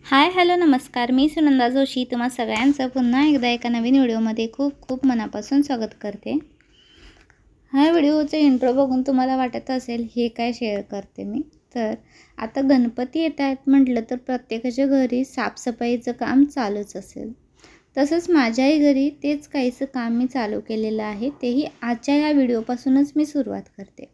Hi hello नमस्कार, मी सुनंदा जोशी तुम्हा सगळ्यांचं पुन्हा एकदा एका नवीन व्हिडिओमध्ये खूप खूप मनापासून स्वागत करते। हा व्हिडिओचा इंट्रो बघून तुम्हाला वाटत असेल हे काय शेअर करते मी। तर आता गणपती येत आहेत म्हटलं तर प्रत्येकाच्या घरी साफसफाईचं काम चालूच असेल। तसंच माझ्याही घरी तेच काहीसं काम मी चालू केलेलं आहे, तेही आजच्या या व्हिडिओपासूनच मी सुरुवात करते।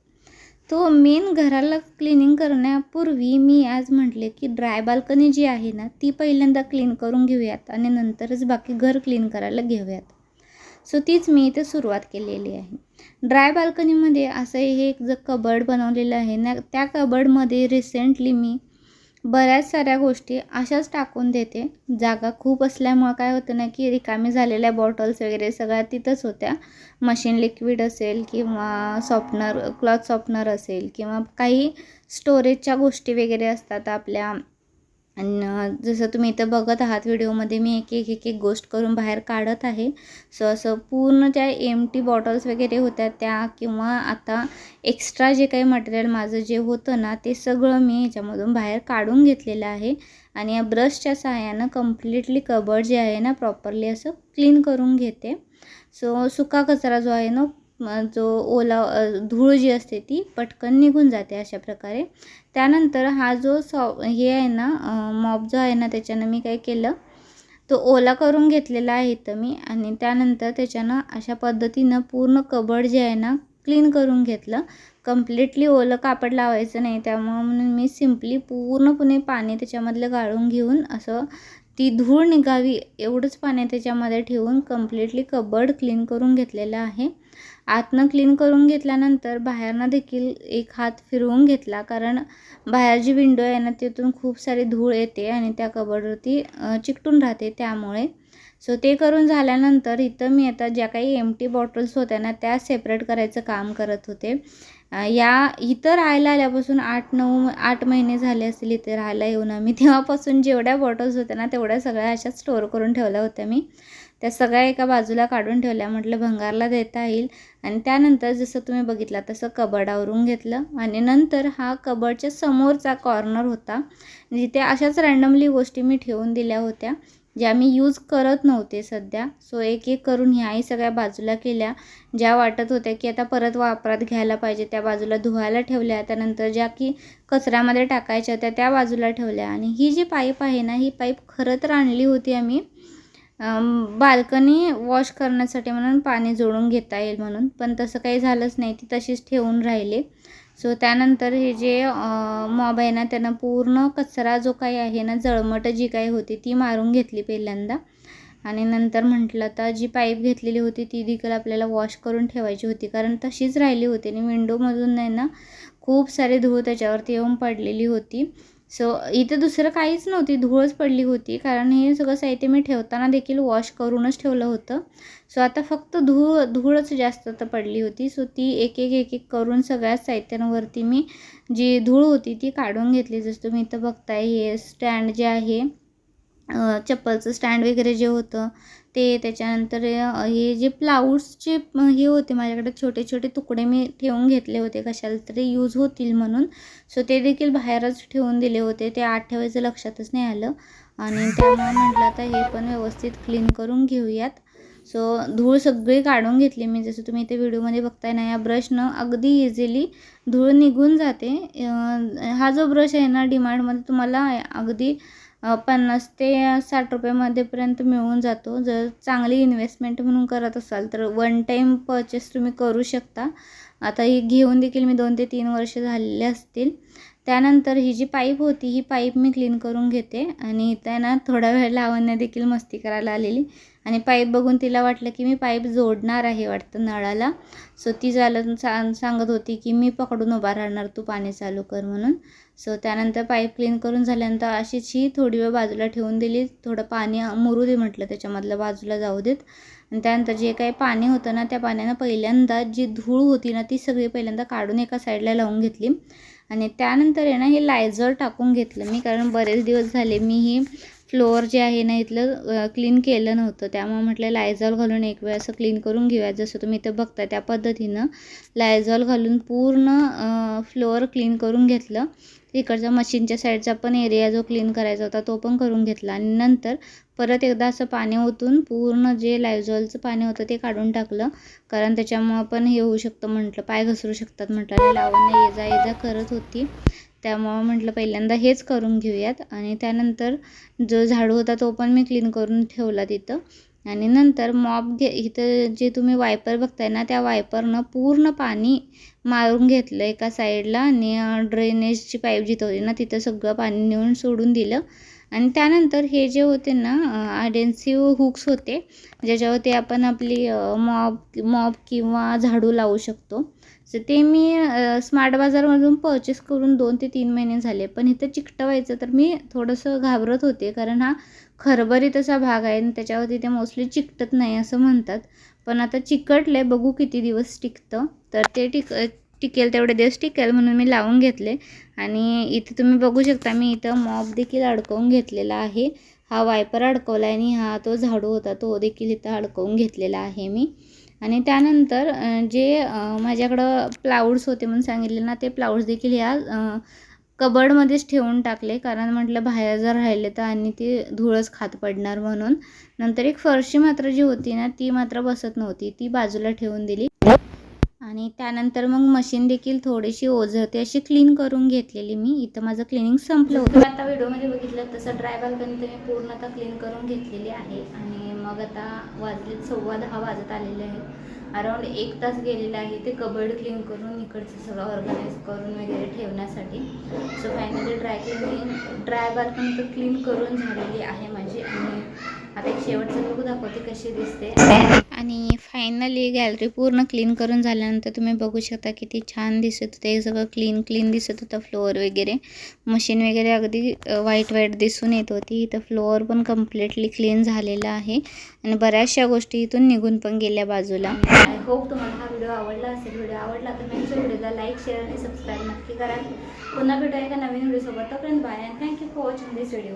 तो मेन घराला क्लिनिंग करण्यापूर्वी मी आज म्हटले की ड्राय बाल्कनी जी आहे ना ती पहिल्यांदा क्लीन करून घेऊयात आणि नंतरच बाकी घर क्लीन करायला घेऊयात। सो तीच मी इथे सुरुवात केलेली आहे। ड्राय बाल्कनीमध्ये असं हे एक कबर्ड बनवलेलं आहे ना, त्या कबर्डमध्ये रिसेंटली मी बऱ्याच साऱ्या गोष्टी अशाच टाकून देते। जागा खूप असल्यामुळे काय होतं ना की रिकामी झालेल्या बॉटल्स वगैरे सगळ्या तिथंच होत्या। मशीन लिक्विड असेल किंवा सॉफ्टनर, क्लॉथ सॉफ्टनर असेल किंवा काही स्टोरेजच्या गोष्टी वगैरे असतात आपल्या। आणि जसं तुम्ही इथं बघत आहात व्हिडिओमध्ये मी एक एक गोष्ट करून बाहेर काढत आहे। सो असं पूर्ण त्या एम्प्टी बॉटल्स वगैरे होत्या त्या, किंवा आता एक्स्ट्रा जे काही मटेरियल माझं जे होतं ना ते सगळं मी याच्यामधून बाहेर काढून घेतलेलं आहे। आणि या ब्रशच्या सहाय्यानं कम्प्लिटली कबर्ड जे आहे ना प्रॉपरली असं क्लीन करून घेते। सो सुका कचरा जो आहे ना, जो ओला धूळ जी असते ती पटकन निघून जाते अशा प्रकारे। त्यानंतर हा जो हे आहे ना मॉप जो आहे ना, त्याच्यानं मी काय केलं तो ओला करून घेतलेला आहे इथं मी। आणि त्यानंतर त्याच्यानं अशा पद्धतीनं पूर्ण कबर्ड जे आहे ना क्लीन करून घेतलं। कम्प्लिटली ओलं कापड लावायचं नाही, त्यामुळे म्हणून मी सिम्पली पूर्णपणे पाणी त्याच्यामधलं गाळून घेऊन असं ती धूळ निघावी एवढंच पाणी त्याच्यामध्ये ठेवून कम्प्लिटली कबर्ड क्लीन करून घेतलेलं आहे। आतनं क्लीन करून घेतल्यानंतर बाहेरनं देखील एक हात फिरवून घेतला, कारण बाहेर जी विंडो आहे ना तिथून खूप सारी धूळ येते आणि त्या कबर्डवरती चिकटून राहते त्यामुळे। सो ते करून झाल्यानंतर इथं मी आता ज्या काही एम्प्टी बॉटल्स होत्या ना त्या सेपरेट करायचं काम करत होते। या इथं राहायला आल्यापासून 8 महिने झाले असतील इथे राहायला येऊन आम्ही। तेव्हापासून जेवढ्या बॉटल्स होत्या ना तेवढ्या सगळ्या अशा स्टोअर करून ठेवल्या होत्या मी। त्या सगळ्या एका बाजूला काढून ठेवल्या, म्हटलं भंगारला देता येईल। आणि त्यानंतर जसं तुम्ही बघितलं तसं कबर्ड आवरून घेतलं। आणि नंतर हा कबर्डच्या समोरचा कॉर्नर होता जिथे अशाच रँडमली गोष्टी मी ठेवून दिल्या होत्या ज्या मी यूज करत नव्हते सध्या। सो एक एक करून ह्याही सगळ्या बाजूला केल्या, ज्या वाटत होत्या की आता परत वापरात घ्यायला पाहिजे त्या बाजूला धुवायला ठेवल्या। त्यानंतर ज्या की कचऱ्यामध्ये टाकायच्या होत्या त्या बाजूला ठेवल्या। आणि ही जी पाईप आहे ना ही पाईप खरं तर आणली होती आम्ही बाल्कनी वॉश करण्यासाठी म्हणून, पाणी जोडून घेता येईल म्हणून, पण तसं काही झालंच नाही, ती तशीच ठेवून राहिली। सो त्यानंतर हे जे मॉब आहे ना त्यानं पूर्ण कचरा जो काही आहे ना, जळमट जी काही होती ती मारून घेतली पहिल्यांदा। आणि नंतर म्हटलं आता जी पाईप घेतलेली होती ती देखील आपल्याला वॉश करून ठेवायची होती, कारण तशीच राहिली होती आणि विंडोमधून नाही ना खूप सारी धूळ त्याच्यावरती येऊन पडलेली होती। सो इथं दुसरं काहीच नव्हती, धूळच पडली होती, कारण हे सगळं साहित्य मी ठेवताना देखील वॉश करूनच ठेवलं होतं। सो आता फक्त धूळच जास्त तर पडली होती। सो ती एक एक करून सगळ्या साहित्यांवरती मी जी धूळ होती ती काढून घेतली। जसं तुम्ही इथं बघताय हे स्टँड जे आहे, चप्पलचं स्टँड वगैरे जे होतं ते, त्याच्यानंतर हे जे प्लाऊड्सचे हे होते माझ्याकडे छोटे छोटे तुकडे मी ठेवून घेतले होते कशाला तरी यूज होतील म्हणून। सो ते देखील बाहेरच ठेवून दिले होते, ते आत ठेवायचं लक्षातच नाही आलं। आणि त्यामुळे म्हटलं आता हे पण व्यवस्थित क्लीन करून घेऊयात। सो धूळ सगळी काढून घेतली मी, जसं तुम्ही इथे व्हिडिओमध्ये बघताय ना या ब्रशनं अगदी इझिली धूळ निघून जाते। हा जो ब्रश आहे ना डिमार्टमध्ये तुम्हाला अगदी 50 ते 60 रुपयामध्येपर्यंत मिळून जातो। जर चांगली इन्व्हेस्टमेंट म्हणून करत असाल तर वन टाईम परचेस तुम्ही करू शकता। आता ही घेऊन देखील मी 2 ते 3 वर्ष झालेले असतील। त्यानंतर ही जी पाईप होती ही पाईप मी क्लीन करून घेते। आणि इथं ना थोडा वेळ लावण्या देखील मस्ती करायला आलेली आणि पाईप बघून तिला वाटलं की मी पाईप जोडणार आहे वाटतं नळाला। सो ती सांगत होती की मी पकडून उभा राहणार, तू पाणी चालू कर म्हणून। सो त्यानंतर पाईप क्लीन करून झाल्यानंतर अशीच ही थोडी वेळ बाजूला ठेवून दिली, थोडं पाणी मुरू दे म्हटलं त्याच्यामधलं, बाजूला जाऊ देत। आणि त्यानंतर जे काही पाणी होतं ना त्या पाण्यानं पहिल्यांदा जी धूळ होती ना ती सगळी पहिल्यांदा काढून एका साईडला लावून घेतली। आणि त्यानंतर आहे ना हे लायझॉल टाकून घेतलं मी, कारण बरेच दिवस झाले मी ही फ्लोअर जे आहे ना इथलं क्लीन केलं नव्हतं, त्यामुळे म्हटलं लायझॉल घालून एक वेळ असं क्लीन करून घेऊया। जसं तुम्ही इथं बघताय त्या पद्धतीनं लायझॉल घालून पूर्ण फ्लोअर क्लीन करून घेतलं। इकडचा मशीनच्या साईडचा पण एरिया जो क्लीन करायचा होता तो पण करून घेतला. आणि नंतर परत एकदा असं पाणी ओतून पूर्ण जे लायझॉलचं पाणी होतं ते काढून टाकलं, कारण त्याच्यामुळं पण हे होऊ शकतं म्हटलं, पाय घसरू शकतात म्हटलं. लावणं ये जा करत होती, त्यामुळं म्हटलं पहिल्यांदा हेच करून घेऊयात. आणि त्यानंतर जो झाडू होता तो पण मी क्लीन करून ठेवला तिथं. आणि नंतर मॉप इथं जे तुम्ही वायपर बघताय ना, त्या वायपरनं पूर्ण पाणी मारून घेतलं एका साईडला आणि ड्रेनेजची पाईप जिथं होती ना तिथं सगळं पाणी नेऊन सोडून दिलं. आणि त्यानंतर हे जे होते ना अडेसिव्ह हुक्स होते, ज्याच्यावरती आपण आपली मॉप किंवा झाडू लावू शकतो. तर ते मी स्मार्ट बाजारमधून परचेस करून 2 ते 3 महिने झाले. पण इथं चिकटवायचं तर मी थोडंसं घाबरत होते, कारण हा खरबरीत असा भाग आहे आणि त्याच्यावरती ते मोस्टली चिकटत नाही असं म्हणतात. पण आता चिकटलं आहे, बघू किती दिवस टिकतं. तर ते टिकेल तेवढे दिवस टिकेल म्हणून मी लावून घेतले. आणि इथे तुम्ही बघू शकता मी इथं मॉप देखील अडकवून घेतलेला आहे. हा वायपर अडकवला आहे आणि हा तो झाडू होता तो देखील इथं अडकवून घेतलेला आहे मी. आणि त्यानंतर जे माझ्याकडं प्लाऊड्स होते म्हणून सांगितले ना, ते प्लाऊड्स देखील ह्या कबर्डमध्येच ठेवून टाकले, कारण म्हटलं बाहेर जर राहिले तर आणि ती धूळच खात पडणार म्हणून. नंतर एक फरशी मात्र जी होती ना ती मात्र बसत नव्हती, ती बाजूला ठेवून दिली. आणि त्यानंतर मग मशीन देखील थोडीशी ओझरते अशी क्लीन करून घेतलेली मी. इथं माझं क्लिनिंग संपलं होतं. आता व्हिडिओमध्ये बघितलं तसं ड्राय बाल्कनी मी पूर्ण आता क्लीन करून घेतलेली आहे. आणि मग आता वाजले 10:15 वाजत आलेले आहेत. अराऊंड 1 तास गेलेला आहे ते कबर्ड क्लीन करून इकडचं सगळं ऑर्गनाईज करून वगैरे ठेवण्यासाठी. सो फायनली ड्राय बाल्कनी तर क्लीन करून झालेली आहे माझी. आणि आता एक शेवटचं लुक दाखवते कशी दिसते. आणि फायनली गॅलरी पूर्ण क्लीन करून झाल्यानंतर तुम्ही बघू शकता किती छान दिसत होतं. हे सगळं क्लीन दिसत होतं. फ्लोअर वगैरे, मशीन वगैरे अगदी व्हाईट दिसून येत होती. इथं फ्लोअर पण कम्प्लिटली क्लीन झालेलं आहे आणि बऱ्याचशा गोष्टी इथून निघून पण गेल्या बाजूला. आय होप तुम्हाला हा व्हिडिओ आवडला असेल. व्हिडिओ आवडला तर नेक्स्ट व्हिडिओला लाईक, शेअर आणि सबस्क्राईब नक्की करा. पुन्हा भेटूया एका नवीन व्हिडिओसोबत. तोपर्यंत bye and thank you for watching this video.